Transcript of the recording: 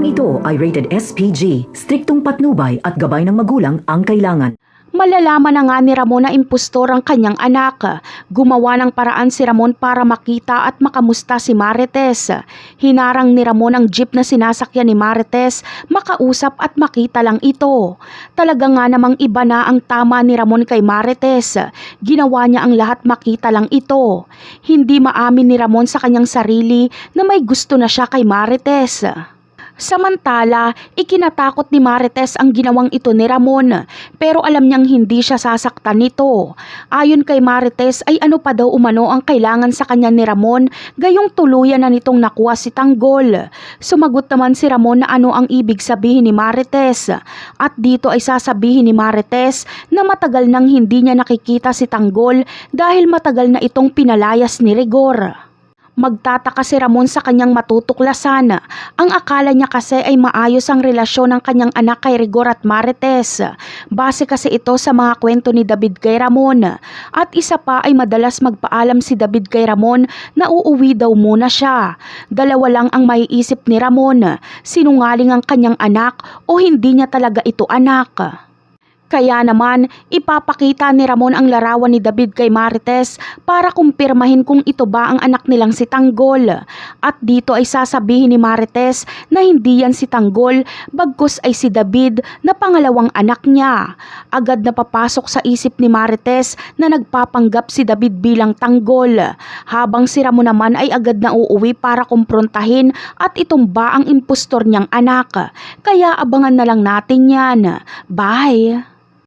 ito ay rated SPG. Striktong patnubay at gabay ng magulang ang kailangan. Malalaman na nga ni Ramon na impostor ang kanyang anak. Gumawa ng paraan si Ramon para makita at makamusta si Marites. Hinarang ni Ramon ang jeep na sinasakyan ni Marites, makausap at makita lang ito. Talaga nga namang iba na ang tama ni Ramon kay Marites. Ginawa niya ang lahat makita lang ito. Hindi maamin ni Ramon sa kanyang sarili na may gusto na siya kay Marites. Samantala, ikinatakot ni Marites ang ginawang ito ni Ramon, pero alam niyang hindi siya sasaktan nito. Ayon kay Marites ay ano pa daw umano ang kailangan sa kanya ni Ramon, gayong tuluyan na nitong nakuha si Tanggol. Sumagot naman si Ramon na ano ang ibig sabihin ni Marites, at dito ay sasabihin ni Marites na matagal nang hindi niya nakikita si Tanggol dahil matagal na itong pinalayas ni Rigor. Magtataka si Ramon sa kanyang matutuklasan. Ang akala niya kasi ay maayos ang relasyon ng kanyang anak kay Rigor at Marites. Base kasi ito sa mga kwento ni David kay Ramon. At isa pa ay madalas magpaalam si David kay Ramon na uuwi daw muna siya. Dalawa lang ang maiisip ni Ramon. Sinungaling ang kanyang anak o hindi niya talaga ito anak. Kaya naman, ipapakita ni Ramon ang larawan ni David kay Marites para kumpirmahin kung ito ba ang anak nilang si Tanggol. At dito ay sasabihin ni Marites na hindi yan si Tanggol, bagkus ay si David na pangalawang anak niya. Agad na papasok sa isip ni Marites na nagpapanggap si David bilang Tanggol, habang si Ramon naman ay agad na uuwi para kumprontahin at itumba ang impostor niyang anak. Kaya abangan na lang natin yan. Bye!